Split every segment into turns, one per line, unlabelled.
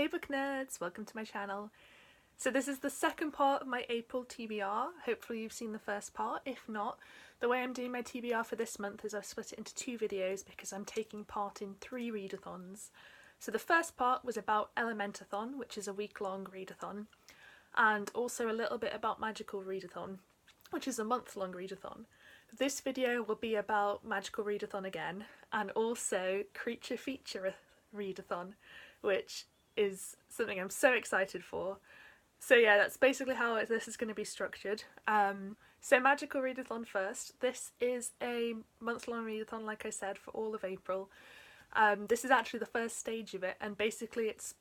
Hey book nerds, welcome to my channel. So this is the second part of my April TBR. Hopefully you've seen the first part. If not, the way I'm doing my TBR for this month is I've split it into two videos because I'm taking part in 3 readathons. So the first part was about Elementathon, which is a week-long readathon, and also a little bit about Magical Readathon, which is a month-long readathon. This video will be about Magical Readathon again, and also Creature Feature Readathon, which is something I'm so excited for. So yeah, that's basically how this is going to be structured. So Magical Readathon first. This is a month-long readathon, like I said, for all of April. This is actually the first stage of it, and basically it's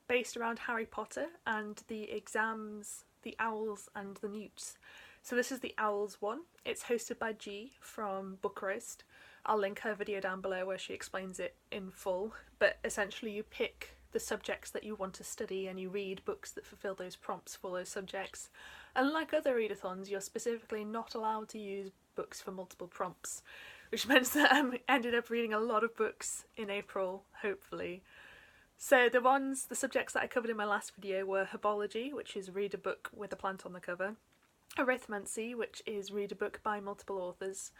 based around Harry Potter and the exams, the owls and the newts. So this is the owls one. It's hosted by G from Book Roast. I'll link her video down below where she explains it in full, but essentially you pick the subjects that you want to study and you read books that fulfill those prompts for those subjects. And like other readathons, you're specifically not allowed to use books for multiple prompts, which meant that I ended up reading a lot of books in April, hopefully. So the subjects that I covered in my last video were Herbology, which is read a book with a plant on the cover, Arithmancy, which is read a book by multiple authors,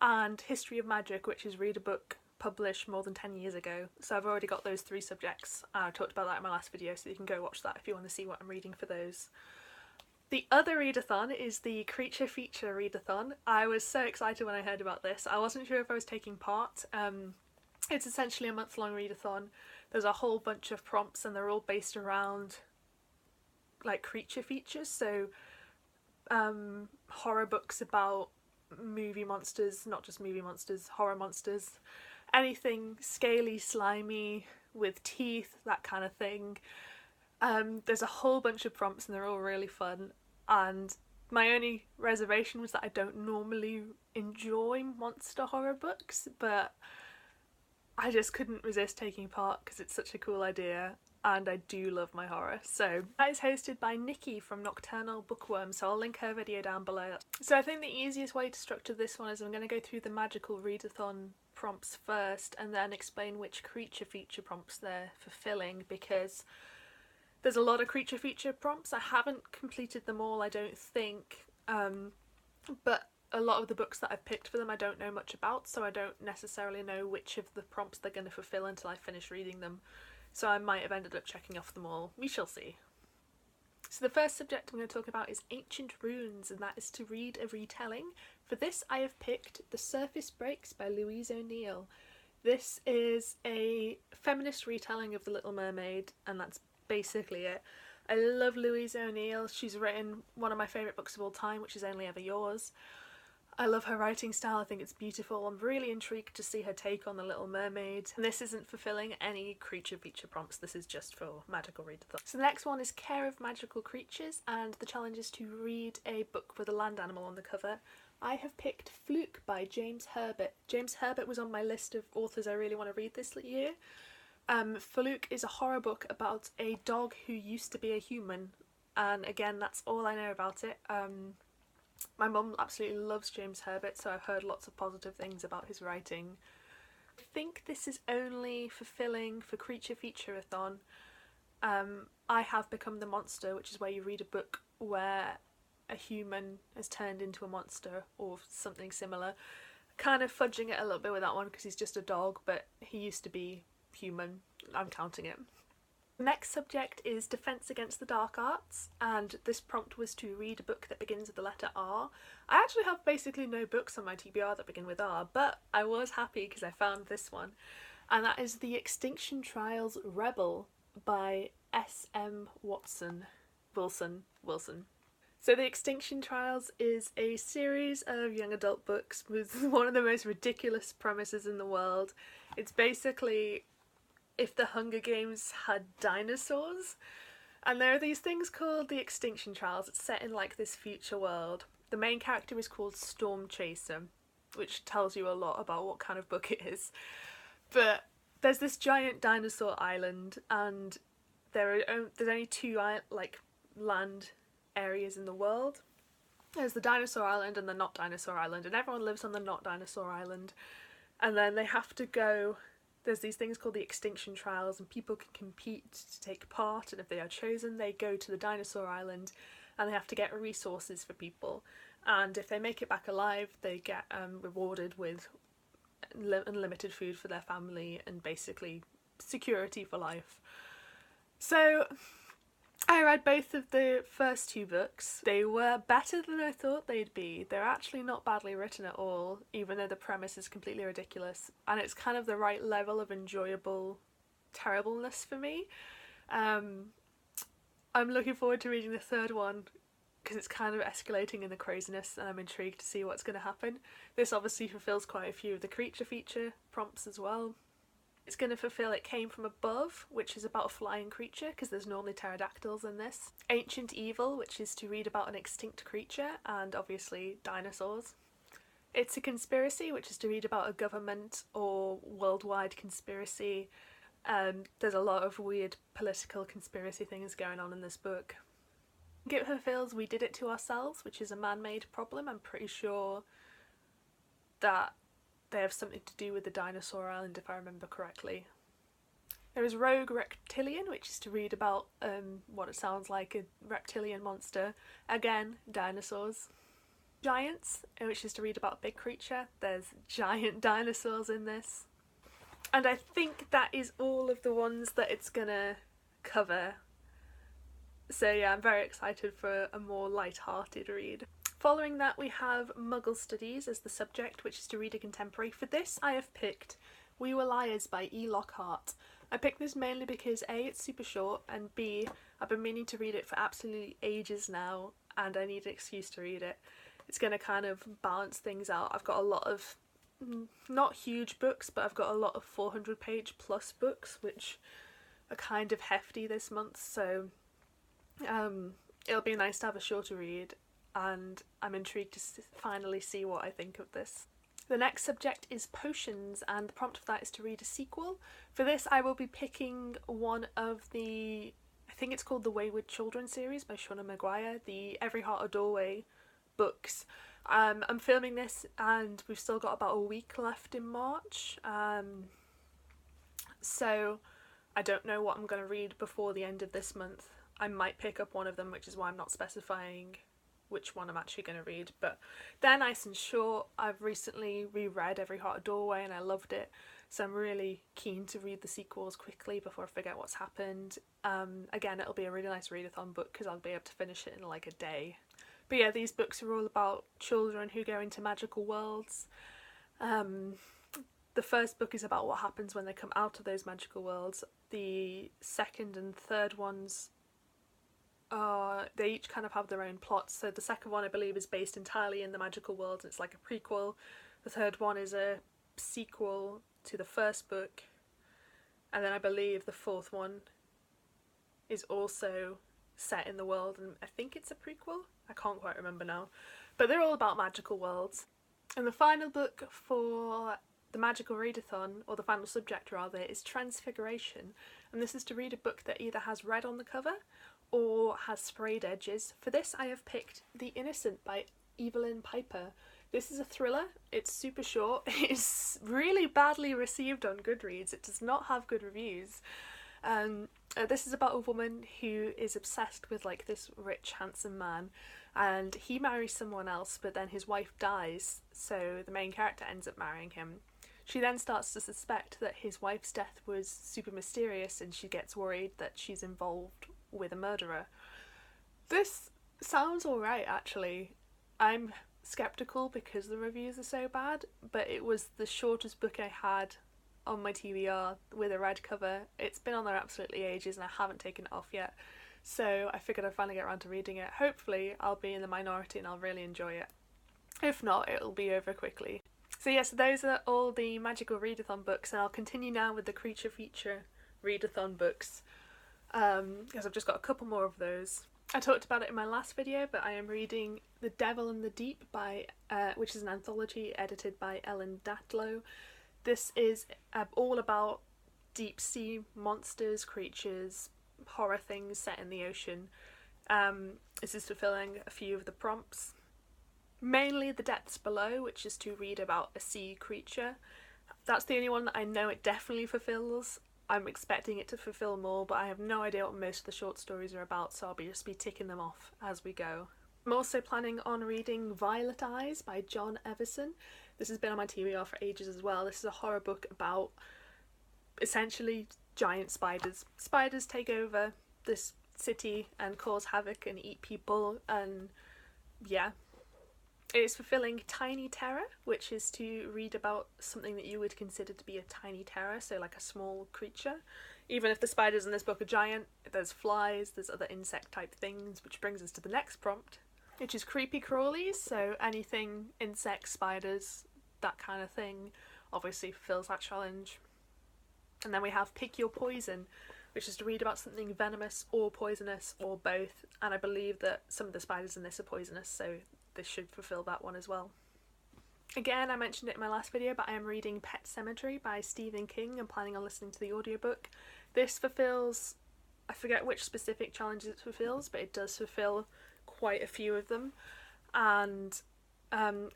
and History of Magic, which is read a book published more than 10 years ago. So I've already got those 3 subjects. I talked about that in my last video, so you can go watch that if you want to see what I'm reading for those. The other readathon is the Creature Feature Readathon. I was so excited when I heard about this. I wasn't sure if I was taking part. It's essentially a month-long readathon. There's a whole bunch of prompts and they're all based around like creature features, so horror books about movie monsters, not just movie monsters, horror monsters, anything scaly, slimy, with teeth, that kind of thing. There's a whole bunch of prompts and they're all really fun, and my only reservation was that I don't normally enjoy monster horror books, but I just couldn't resist taking part because it's such a cool idea and I do love my horror. So that is hosted by Nikki from Nocturnal Bookworm, so I'll link her video down below. So I think the easiest way to structure this one is I'm going to go through the Magical Readathon prompts first and then explain which creature feature prompts they're fulfilling, because there's a lot of creature feature prompts. I haven't completed them all, I don't think, but a lot of the books that I've picked for them I don't know much about, so I don't necessarily know which of the prompts they're going to fulfill until I finish reading them. So I might have ended up checking off them all. We shall see. So the first subject I'm going to talk about is Ancient Runes, and that is to read a retelling. For this I have picked The Surface Breaks by Louise O'Neill. This is a feminist retelling of The Little Mermaid, and that's basically it. I love Louise O'Neill. She's written one of my favourite books of all time, which is Only Ever Yours. I love her writing style, I think it's beautiful. I'm really intrigued to see her take on The Little Mermaid. And this isn't fulfilling any creature feature prompts, this is just for Magical Readathon. So the next one is Care of Magical Creatures, and the challenge is to read a book with a land animal on the cover. I have picked Fluke by James Herbert. James Herbert was on my list of authors I really want to read this year. Fluke is a horror book about a dog who used to be a human, and again that's all I know about it. My mum absolutely loves James Herbert, so I've heard lots of positive things about his writing. I think this is only fulfilling for Creature Feature-a-thon. I Have Become the Monster, which is where you read a book where a human has turned into a monster or something similar. Kind of fudging it a little bit with that one because he's just a dog, but he used to be human. I'm counting it. The next subject is Defense Against the Dark Arts, and this prompt was to read a book that begins with the letter R. I actually have basically no books on my TBR that begin with R, but I was happy because I found this one, and that is The Extinction Trials Rebel by S.M. Wilson. So The Extinction Trials is a series of young adult books with one of the most ridiculous premises in the world. It's basically if the Hunger Games had dinosaurs, and there are these things called the Extinction Trials. It's set in like this future world. The main character is called Storm Chaser, which tells you a lot about what kind of book it is. But there's this giant dinosaur island, and there's only 2 like land areas in the world. There's the dinosaur island and the not dinosaur island, and everyone lives on the not dinosaur island, and then they have to go There's these things called the Extinction trials, and people can compete to take part, and if they are chosen, they go to the dinosaur island and they have to get resources for people. And if they make it back alive, they get rewarded with unlimited food for their family and basically security for life. So I read both of the first two books. They were better than I thought they'd be. They're actually not badly written at all, even though the premise is completely ridiculous. And it's kind of the right level of enjoyable terribleness for me. I'm looking forward to reading the third one because it's kind of escalating in the craziness, and I'm intrigued to see what's going to happen. This obviously fulfills quite a few of the creature feature prompts as well. It's going to fulfill It Came From Above, which is about a flying creature, because there's normally pterodactyls in this. Ancient Evil, which is to read about an extinct creature, and obviously dinosaurs. It's a Conspiracy, which is to read about a government or worldwide conspiracy. There's a lot of weird political conspiracy things going on in this book. It fulfills We Did It To Ourselves, which is a man-made problem. I'm pretty sure that they have something to do with the dinosaur island, if I remember correctly. There is Rogue Reptilian, which is to read about what it sounds like, a reptilian monster. Again, dinosaurs. Giants, which is to read about a big creature. There's giant dinosaurs in this. And I think that is all of the ones that it's gonna cover. So yeah, I'm very excited for a more light-hearted read. Following that, we have Muggle Studies as the subject, which is to read a contemporary. For this, I have picked We Were Liars by E. Lockhart. I picked this mainly because A, it's super short, and B, I've been meaning to read it for absolutely ages now, and I need an excuse to read it. It's going to kind of balance things out. I've got a lot of, not huge books, but I've got a lot of 400-page plus books, which are kind of hefty this month, so it'll be nice to have a shorter read. And I'm intrigued to finally see what I think of this. The next subject is potions, and the prompt for that is to read a sequel. For this, I will be picking one of the, I think it's called the Wayward Children series by Seanan McGuire, the Every Heart a Doorway books. I'm filming this and we've still got about a week left in March, so I don't know what I'm going to read before the end of this month. I might pick up one of them, which is why I'm not specifying which one I'm actually going to read, but they're nice and short. I've recently reread Every Heart a Doorway and I loved it, so I'm really keen to read the sequels quickly before I forget what's happened. Again, it'll be a really nice readathon book because I'll be able to finish it in like a day. But yeah, these books are all about children who go into magical worlds. The first book is about what happens when they come out of those magical worlds. The second and third ones they each kind of have their own plots. So the second one, I believe, is based entirely in the magical world, and it's like a prequel. The third one is a sequel to the first book, and then I believe the fourth one is also set in the world, and I think it's a prequel. I can't quite remember now, but they're all about magical worlds. And the final book for the magical readathon, or the final subject rather, is Transfiguration, and this is to read a book that either has red on the cover or has sprayed edges. For this, I have picked The Innocent by Evelyn Piper. This is a thriller. It's super short. It's really badly received on Goodreads. It does not have good reviews. This is about a woman who is obsessed with like this rich, handsome man, and he marries someone else, but then his wife dies, so the main character ends up marrying him. She then starts to suspect that his wife's death was super mysterious, and she gets worried that she's involved with a murderer. This sounds alright, actually. I'm skeptical because the reviews are so bad, but it was the shortest book I had on my TBR with a red cover. It's been on there absolutely ages and I haven't taken it off yet, so I figured I'd finally get around to reading it. Hopefully I'll be in the minority and I'll really enjoy it. If not, it'll be over quickly. So yes, those are all the magical readathon books, and I'll continue now with the creature feature readathon books, because I've just got a couple more of those. I talked about it in my last video, but I am reading The Devil in the Deep by, which is an anthology edited by Ellen Datlow. This is all about deep sea monsters, creatures, horror things set in the ocean. This is fulfilling a few of the prompts. Mainly The Depths Below, which is to read about a sea creature. That's the only one that I know it definitely fulfills. I'm expecting it to fulfill more, but I have no idea what most of the short stories are about, so I'll just be ticking them off as we go. I'm also planning on reading Violet Eyes by John Everson. This has been on my TBR for ages as well. This is a horror book about essentially giant spiders. Spiders take over this city and cause havoc and eat people, and yeah. It is fulfilling Tiny Terror, which is to read about something that you would consider to be a tiny terror, so like a small creature. Even if the spiders in this book are giant, there's flies, there's other insect type things, which brings us to the next prompt, which is creepy crawlies, so anything insects, spiders, that kind of thing obviously fulfills that challenge. And then we have Pick Your Poison, which is to read about something venomous or poisonous or both, and I believe that some of the spiders in this are poisonous, so this should fulfill that one as well. Again, I mentioned it in my last video, but I am reading Pet Sematary by Stephen King and planning on listening to the audiobook. This fulfills, I forget which specific challenges it fulfills, but it does fulfill quite a few of them. And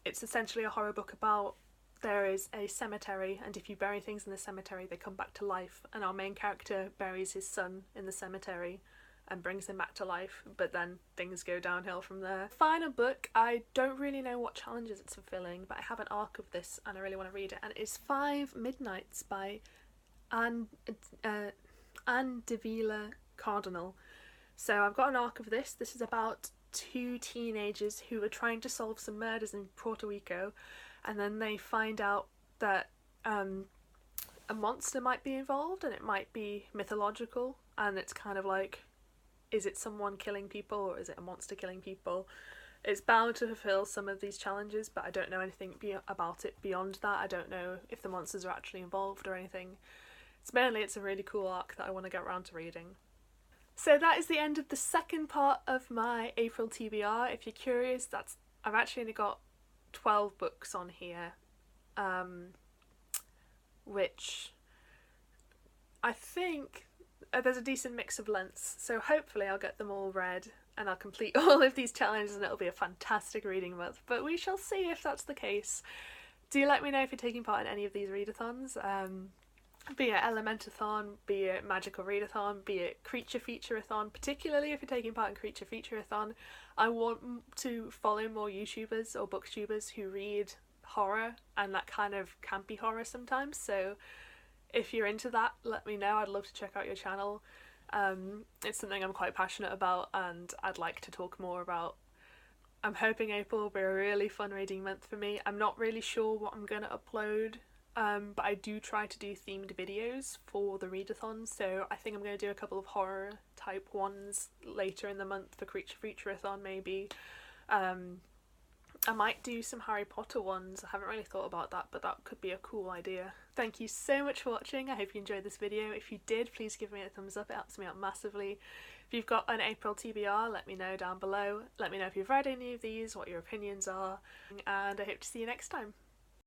it's essentially a horror book about there is a cemetery, and if you bury things in the cemetery, they come back to life. And our main character buries his son in the cemetery and brings him back to life, but then things go downhill from there. Final book, I don't really know what challenges it's fulfilling, but I have an arc of this and I really want to read it, and it is 5 Midnights by Davila, Cardinal. So I've got an arc of this. This is about 2 teenagers who are trying to solve some murders in Puerto Rico, and then they find out that a monster might be involved, and it might be mythological, and it's kind of like, is it someone killing people or is it a monster killing people? It's bound to fulfill some of these challenges, but I don't know anything about it beyond that. I don't know if the monsters are actually involved or anything. It's a really cool arc that I want to get around to reading. So that is the end of the second part of my April TBR. If you're curious, I've actually only got 12 books on here, which I think there's a decent mix of lengths, so hopefully I'll get them all read and I'll complete all of these challenges and it'll be a fantastic reading month, but we shall see if that's the case. Do let me know if you're taking part in any of these readathons, be it Elementathon, be it Magical Readathon, be it Creature Featureathon. Particularly if you're taking part in Creature Featureathon, I want to follow more YouTubers or booktubers who read horror and that kind of campy horror sometimes, so if you're into that, let me know. I'd love to check out your channel. It's something I'm quite passionate about and I'd like to talk more about. I'm hoping April will be a really fun reading month for me. I'm not really sure what I'm going to upload, but I do try to do themed videos for the readathon, so I think I'm going to do a couple of horror type ones later in the month for Creature Featureathon maybe. I might do some Harry Potter ones. I haven't really thought about that, but that could be a cool idea. Thank you so much for watching. I hope you enjoyed this video. If you did, please give me a thumbs up. It helps me out massively. If you've got an April TBR, let me know down below. Let me know if you've read any of these, what your opinions are, and I hope to see you next time.